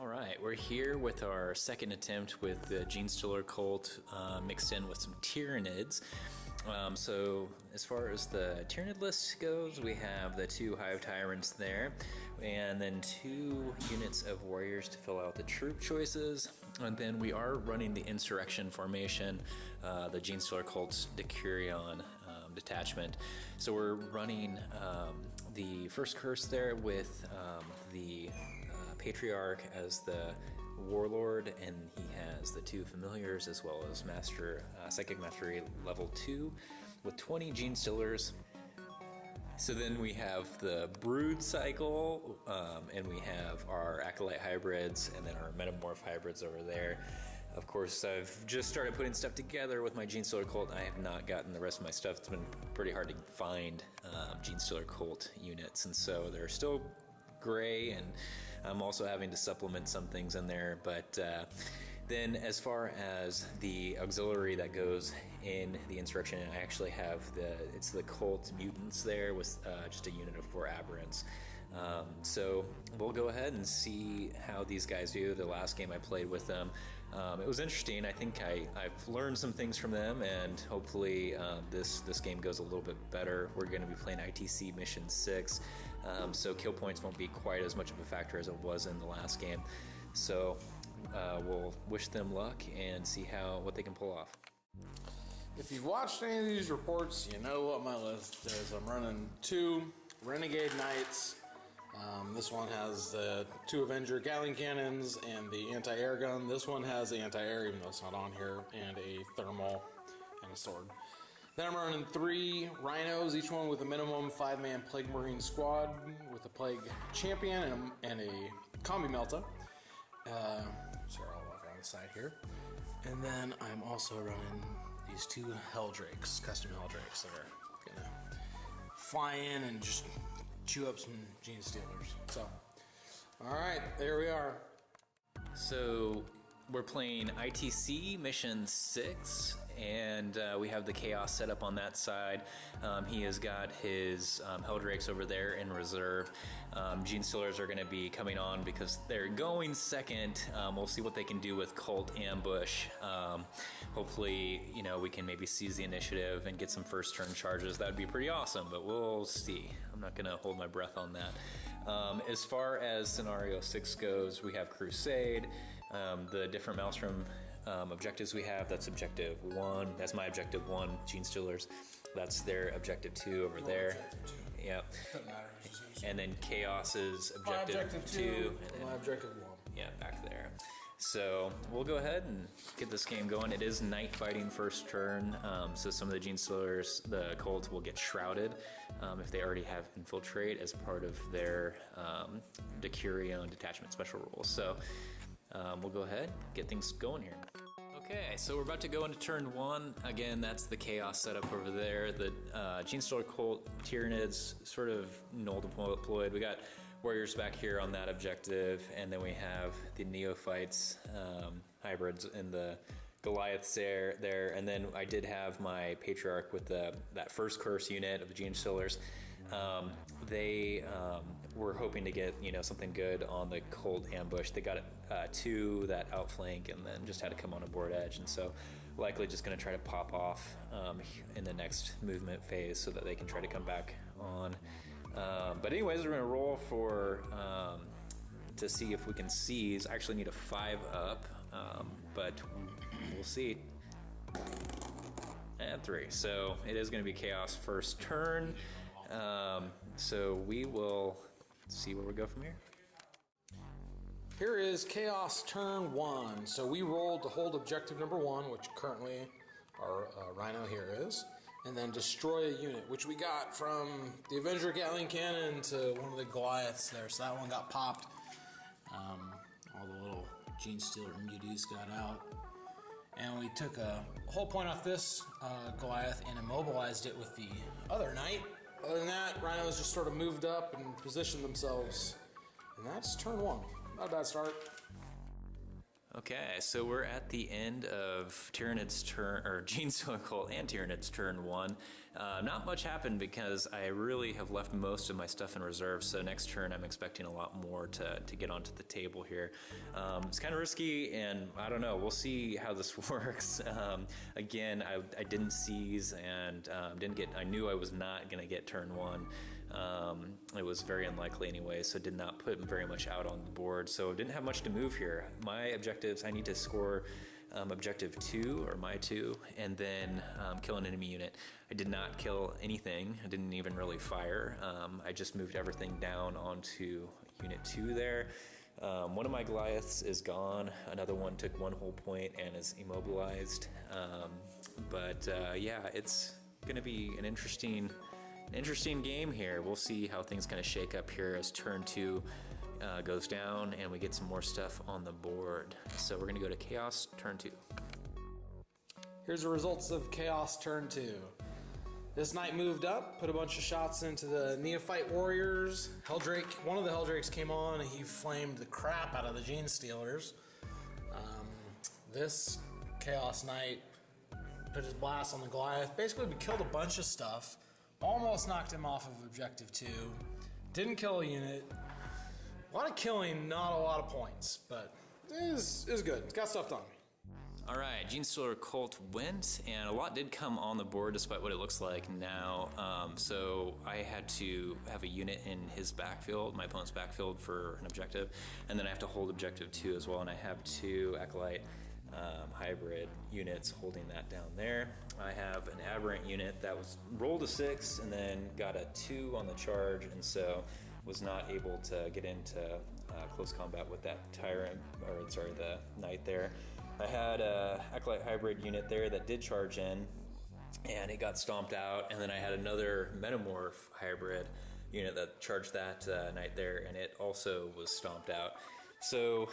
Alright, we're here with our second attempt with the Genestealer cult mixed in with some Tyranids. So as far as the Tyranid list goes, we have the 2 Hive Tyrants there, and then 2 units of warriors to fill out the troop choices. And then we are running the Insurrection formation, the Genestealer cult's Decurion detachment. So we're running the first curse there with the Patriarch as the Warlord, and he has the 2 familiars as well as Psychic Mastery level 2 with 20 Genestealers. So then we have the Brood cycle, and we have our Acolyte hybrids and then our Metamorph hybrids over there. Of course, I've just started putting stuff together with my Genestealer cult. I have not gotten the rest of my stuff. It's been pretty hard to find Genestealer cult units, and so they're still gray, and I'm also having to supplement some things in there. But then as far as the auxiliary that goes in the Insurrection, I actually have it's the cult mutants there with just a unit of 4 aberrants. So we'll go ahead and see how these guys do. The last game I played with them, it was interesting. I think I've learned some things from them, and hopefully this game goes a little bit better. We're going to be playing ITC Mission 6, so kill points won't be quite as much of a factor as it was in the last game. So we'll wish them luck and see what they can pull off. If you've watched any of these reports, you know what my list is. I'm running 2 Renegade Knights. This one has the 2 Avenger Gatling Cannons and the anti-air gun. This one has the anti-air, even though it's not on here, and a thermal and a sword. Then I'm running 3 Rhinos, each one with a minimum 5-man Plague Marine squad with a Plague Champion and a Combi Melta. Sorry, I'll walk around the side here. And then I'm also running these 2 Helldrakes, custom Helldrakes that are gonna fly in and just chew up some Genestealers. So, alright, there we are. So we're playing ITC Mission 6, and we have the Chaos set up on that side. He has got his Helldrakes over there in reserve. Genestealers are going to be coming on because they're going second. We'll see what they can do with Cult Ambush. Hopefully, we can maybe seize the initiative and get some first turn charges. That would be pretty awesome, but we'll see. I'm not going to hold my breath on that. As far as Scenario 6 goes, we have Crusade. The different Maelstrom objectives we have, that's Objective 1. That's my Objective 1, Genestealers. That's their Objective 2 over there. Objective 2. Yep. Doesn't matter. And then Chaos's Objective 2. And then, my Objective 1. Yeah, back there. So we'll go ahead and get this game going. It is night fighting first turn, so some of the Genestealers, the Cult, will get shrouded if they already have Infiltrate as part of their Decurion detachment special rules. So we'll go ahead, get things going here. Okay, so we're about to go into turn 1. Again, that's the Chaos setup over there. The Genestealer Cult Tyranids sort of null deployed. We got Warriors back here on that objective, and then we have the Neophytes hybrids and the Goliaths there, and then I did have my Patriarch with that first curse unit of the Genestealers. They were hoping to get something good on the Cult Ambush. They got 2 that outflank, and then just had to come on a board edge, and so likely just going to try to pop off in the next movement phase so that they can try to come back on. But anyways, we're going to roll for to see if we can seize. I actually need a 5 up, but we'll see. And 3. So it is going to be Chaos first turn. So we will see where we go from here. Here is Chaos turn 1. So we rolled to hold objective number 1, which currently our Rhino here is, and then destroy a unit, which we got from the Avenger Gatling Cannon to one of the Goliaths there. So that one got popped. All the little Genestealer muties got out. And we took a whole point off this Goliath and immobilized it with the other knight. Other than that, Rhinos just sort of moved up and positioned themselves. And that's turn 1. Not a bad start. Okay, so we're at the end of Tyrannid's turn, or Genestealer Cult and Tyrannid's turn 1. Not much happened because I really have left most of my stuff in reserve, so next turn I'm expecting a lot more to get onto the table here. It's kind of risky, and I don't know, we'll see how this works. Again, I didn't seize and I knew I was not going to get turn 1. It was very unlikely anyway, so did not put very much out on the board, so didn't have much to move here. My objectives, I need to score objective 2, or my 2, and then kill an enemy unit. I did not kill anything. I didn't even really fire. I just moved everything down onto unit 2 there. One of my Goliaths is gone. Another one took 1 whole point and is immobilized. Yeah, it's going to be an interesting game here. We'll see how things kind of shake up here as turn 2 goes down and we get some more stuff on the board. So we're going to go to Chaos turn 2. Here's the results of Chaos turn 2. This knight moved up, put a bunch of shots into the Neophyte warriors. Helldrake, one of the Helldrakes came on and he flamed the crap out of the Genestealers. This Chaos Knight put his blast on the Goliath. Basically, we killed a bunch of stuff. Almost knocked him off of objective 2. Didn't kill a unit. A lot of killing, not a lot of points, but it was good. Got stuff done. All right, Genestealer Cult went, and a lot did come on the board despite what it looks like now. So I had to have a unit in his backfield, my opponent's backfield, for an objective, and then I have to hold objective 2 as well, and I have 2 Acolyte hybrid units holding that down there. I have an Aberrant unit that was rolled a 6 and then got a 2 on the charge, and so was not able to get into close combat with that the knight there. I had a Acolyte hybrid unit there that did charge in, and it got stomped out, and then I had another Metamorph hybrid unit that charged that knight there, and it also was stomped out. So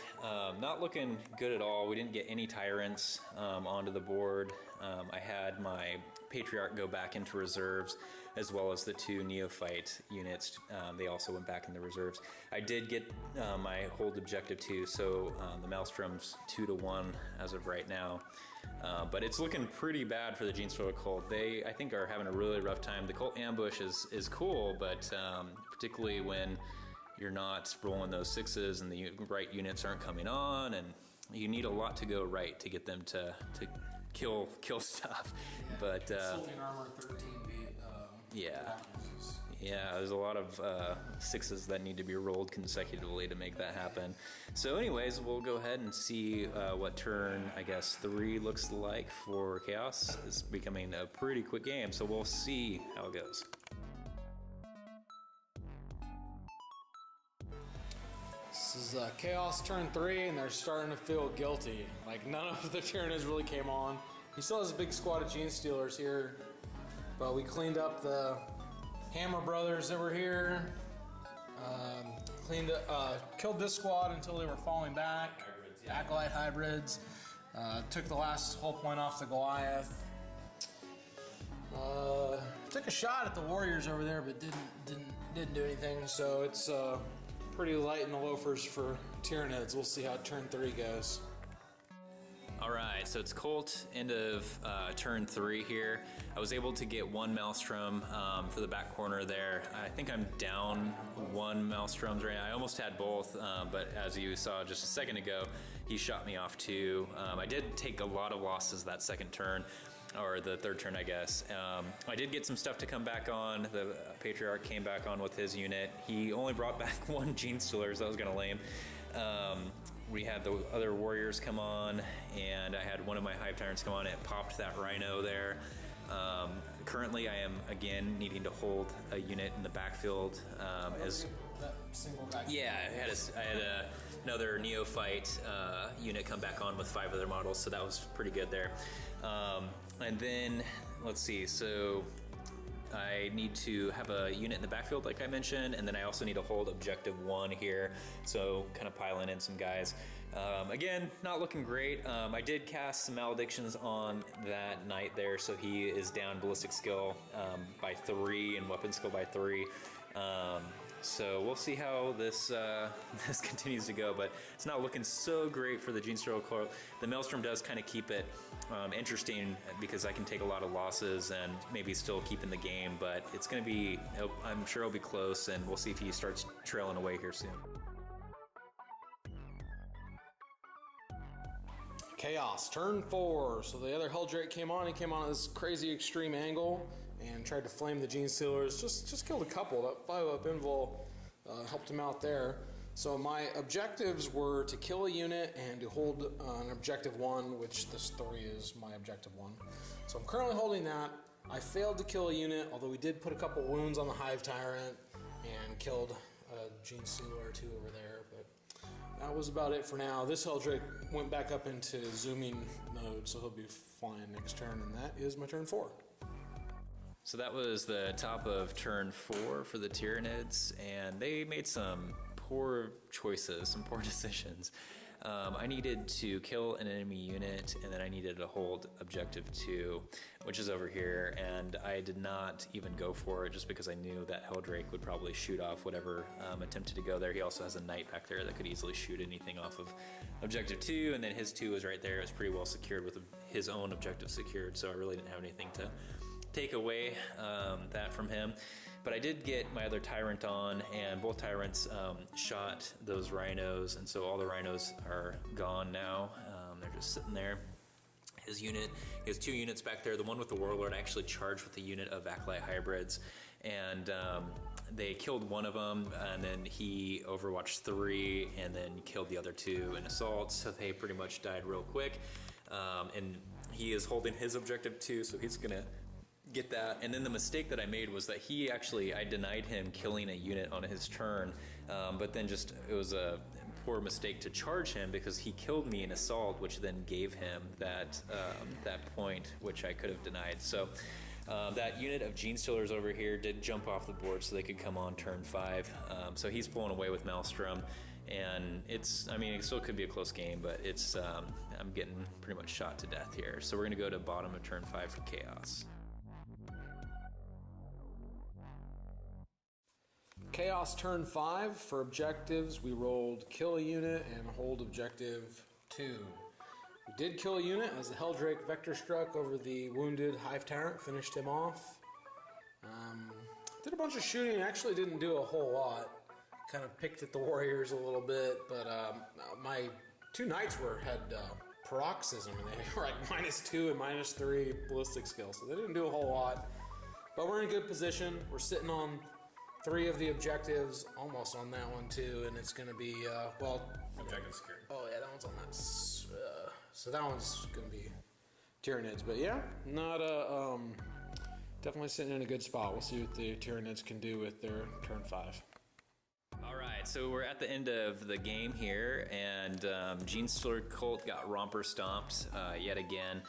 not looking good at all. We didn't get any tyrants onto the board. I had my Patriarch go back into reserves, as well as the 2 Neophyte units. They also went back in the reserves. I did get my hold objective 2, so the Maelstrom's 2-1 as of right now. But it's looking pretty bad for the Genestealer Cult. They, I think, are having a really rough time. The Cult Ambush is cool, but particularly when you're not rolling those 6s and the right units aren't coming on, and you need a lot to go right to get them to kill stuff. Yeah. But Assaulting armor 13 beat. Yeah, there's a lot of 6s that need to be rolled consecutively to make that happen. So anyways, we'll go ahead and see what turn, I guess, 3 looks like for Chaos. It's becoming a pretty quick game, so we'll see how it goes. This is Chaos turn 3, and they're starting to feel guilty. Like, none of the Tyrannids really came on. He still has a big squad of Genestealers here, but we cleaned up the Hammer brothers that were here. Killed this squad until they were falling back. Hybrids, yeah. Acolyte hybrids. Took the last whole point off the Goliath. Took a shot at the warriors over there, but didn't do anything. So it's pretty light in the loafers for Tyranids. We'll see how turn 3 goes. All right, so it's Colt, end of turn 3 here. I was able to get 1 Maelstrom for the back corner there. I think I'm down 1 Maelstroms right now. I almost had both, but as you saw just a second ago, he shot me off 2. I did take a lot of losses that second turn, or the third turn, I guess. I did get some stuff to come back on. The Patriarch came back on with his unit. He only brought back 1 Genestealer, so that was kind of lame. We had the other warriors come on, and I had one of my Hive Tyrants come on. It popped that Rhino there. Currently, I am again needing to hold a unit in the backfield. That single back. Yeah, I had another Neophyte unit come back on with 5 other models, so that was pretty good there. And then, let's see, so I need to have a unit in the backfield like I mentioned, and then I also need to hold objective 1 here, so kind of piling in some guys. Again, not looking great. I did cast some maledictions on that knight there, so he is down ballistic skill by 3 and weapon skill by 3. So we'll see how this this continues to go, but it's not looking so great for the Genestealer Colt. The Maelstrom does kind of keep it interesting because I can take a lot of losses and maybe still keep in the game, but it's going to be, I'm sure it'll be close, and we'll see if he starts trailing away here soon. Chaos, turn 4. So the other Helldrake came on. He came on at this crazy extreme angle and tried to flame the Genestealers. Just killed a couple. That 5-up invul helped him out there. So my objectives were to kill a unit and to hold an objective 1, which this story is my objective 1. So I'm currently holding that. I failed to kill a unit, although we did put a couple wounds on the Hive Tyrant and killed a Genestealer or 2 over there. That was about it for now. This Helldrake went back up into zooming mode, so he'll be flying next turn, and that is my turn 4. So that was the top of turn 4 for the Tyranids, and they made some poor choices, some poor decisions. I needed to kill an enemy unit, and then I needed to hold objective 2, which is over here, and I did not even go for it just because I knew that Helldrake would probably shoot off whatever attempted to go there. He also has a knight back there that could easily shoot anything off of objective 2, and then his 2 was right there. It was pretty well secured with his own objective secured, so I really didn't have anything to take away that from him. But I did get my other Tyrant on, and both Tyrants shot those Rhinos, and so all the Rhinos are gone now. They're just sitting there. His unit, he has 2 units back there. The one with the Warlord actually charged with a unit of Acolyte Hybrids, and they killed one of them, and then he overwatched 3, and then killed the other 2 in assault, so they pretty much died real quick. And he is holding his objective 2, so he's gonna get that. And then the mistake that I made was that I denied him killing a unit on his turn, but then it was a poor mistake to charge him because he killed me in assault, which then gave him that point, which I could have denied. So that unit of Genestealers over here did jump off the board so they could come on turn 5. So he's pulling away with Maelstrom, and it still could be a close game, but I'm getting pretty much shot to death here. So we're gonna go to bottom of turn 5 for Chaos. Chaos turn 5. For objectives, we rolled kill a unit and hold objective 2. We did kill a unit as the Helldrake vector struck over the wounded Hive Tyrant, finished him off. Did a bunch of shooting, actually didn't do a whole lot. Kind of picked at the warriors a little bit, but my 2 knights had paroxysm, and they were like -2 and -3 ballistic skill, so they didn't do a whole lot. But we're in a good position. We're sitting on 3 of the objectives, almost on that one too, and it's going to be, Objective secured. Oh yeah, that one's on that. So that one's going to be Tyranids, but yeah, not definitely sitting in a good spot. We'll see what the Tyranids can do with their turn 5. All right, so we're at the end of the game here, and Genestealer Colt got romper stomped yet again.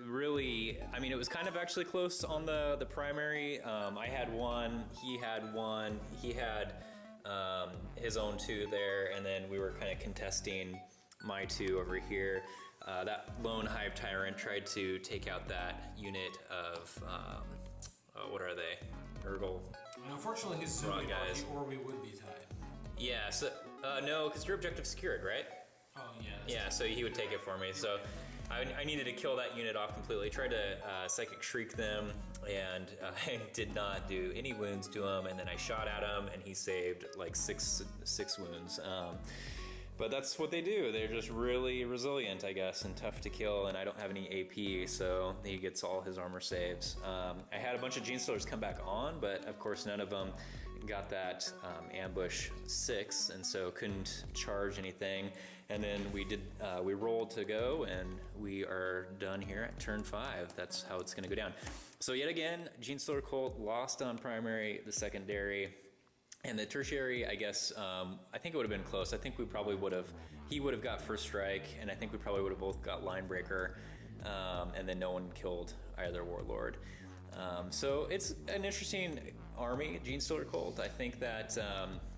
Really, it was kind of actually close on the primary. I had 1, he had 1, he had his own 2 there, and then we were kind of contesting my 2 over here. That lone Hive Tyrant tried to take out that unit of, what are they? Urgle. Unfortunately, he's zooming, guys. or we would be tied. Yeah, so, no, because your objective secured, right? Oh, yeah. Yeah, so he would take it for me. So I needed to kill that unit off completely. Tried to Psychic Shriek them, and I did not do any wounds to him. And then I shot at him, and he saved like six wounds. But that's what they do. They're just really resilient, I guess, and tough to kill. And I don't have any AP, so he gets all his armor saves. I had a bunch of Genestealers come back on, but of course none of them got that ambush 6, and so couldn't charge anything. And then we rolled to go, and we are done here at turn 5. That's how it's going to go down. So yet again, Genestealer Colt lost on primary, the secondary, and the tertiary. I guess I think it would have been close. I think we probably would have. He would have got first strike, and I think we probably would have both got line breaker, and then no one killed either warlord. So it's an interesting army, Genestealer Colt. I think that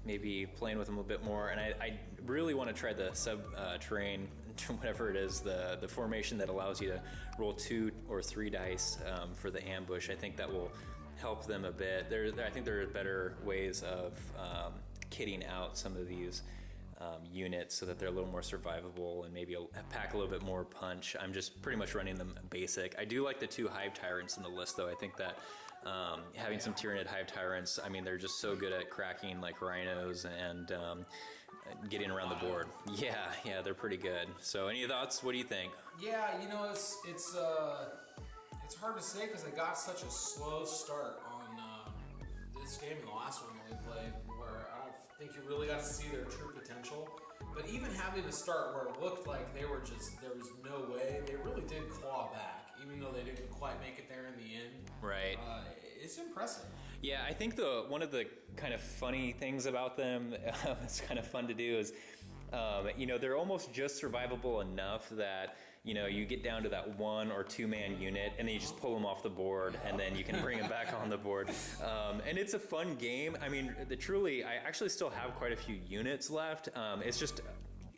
maybe playing with him a bit more, and I really want to try the subterranean, whatever it is, the formation that allows you to roll 2 or 3 dice for the ambush. I think that will help them a bit. I think there are better ways of kitting out some of these units so that they're a little more survivable and maybe pack a little bit more punch. I'm just pretty much running them basic. I do like the 2 Hive Tyrants in the list, though. I think that having some Tyranid Hive Tyrants, I mean, they're just so good at cracking like rhinos and getting around the board. Yeah, they're pretty good. So any thoughts? What do you think? Yeah, it's hard to say because I got such a slow start on this game and the last one we played, where I don't think you really got to see their true potential. But even having to start where it looked like there was no way, they really did claw back, even though they didn't quite make it there in the end. Right. It's impressive. Yeah, I think one of the kind of funny things about them, it's kind of fun to do, is they're almost just survivable enough that you get down to that 1 or 2 man unit, and then you just pull them off the board, and then you can bring them back on the board. And it's a fun game. I mean, I actually still have quite a few units left. It's just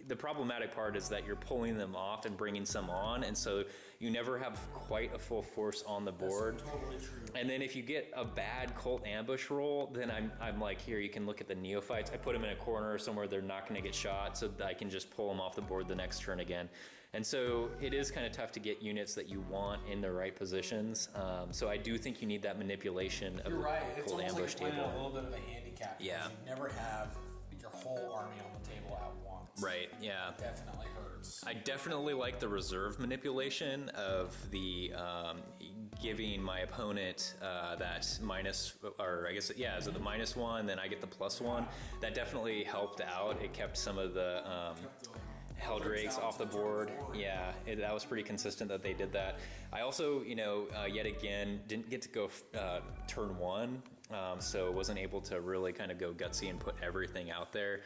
the problematic part is that you're pulling them off and bringing some on, and so you never have quite a full force on the board. That's totally true. And then if you get a bad cult ambush roll, then I'm like, here, you can look at the neophytes. I put them in a corner somewhere they're not going to get shot, so that I can just pull them off the board the next turn again. And so it is kind of tough to get units that you want in the right positions. So I do think you need that manipulation of You're right. the It's cult almost ambush like playing table. a little bit of a handicap. Yeah. You never have your whole army on the table at once. Right, yeah. It definitely hurts. I definitely like the reserve manipulation of the giving my opponent that minus, or I guess, yeah, is it the -1, then I get the +1. That definitely helped out. It kept some of the Helldrakes off the board. Yeah, that was pretty consistent that they did that. I also, yet again, didn't get to go turn 1, so wasn't able to really kind of go gutsy and put everything out there.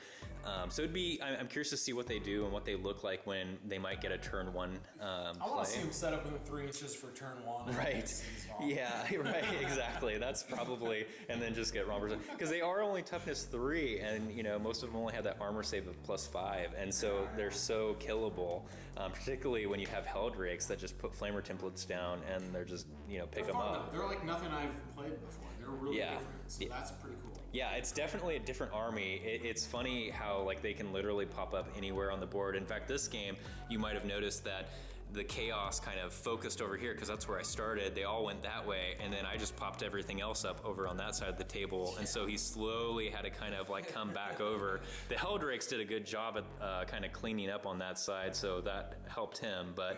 So I'm curious to see what they do and what they look like when they might get a turn 1 I want to see them set up in the 3 inches for turn 1. Right. Yeah, right, exactly. That's probably, and then just get rompers. Because they are only toughness 3, and, most of them only have that armor save of +5, and so they're so killable, particularly when you have Helldrakes that just put Flamer templates down, and they're just, pick them up. They're like nothing I've played before. They're really different, so that's pretty cool. Yeah, it's definitely a different army. It's funny how they can literally pop up anywhere on the board. In fact, this game, you might have noticed that the chaos kind of focused over here because that's where I started. They all went that way, and then I just popped everything else up over on that side of the table, and so he slowly had to kind of come back over. The Helldrakes did a good job at kind of cleaning up on that side, so that helped him, but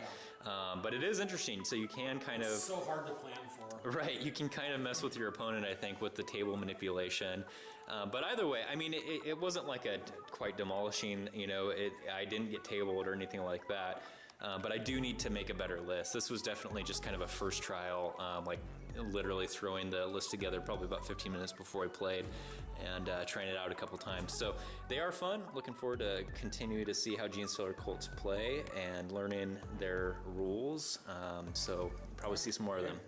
it is interesting. So you can kind of... It's so hard to plan for. Right, you can kind of mess with your opponent, I think, with the table manipulation. But either way, I mean, it wasn't like a quite demolishing, I didn't get tabled or anything like that. But I do need to make a better list. This was definitely just kind of a first trial, literally throwing the list together probably about 15 minutes before I played and trying it out a couple times. So they are fun. Looking forward to continue to see how Genestealer cults play and learning their rules. So probably see some more of them.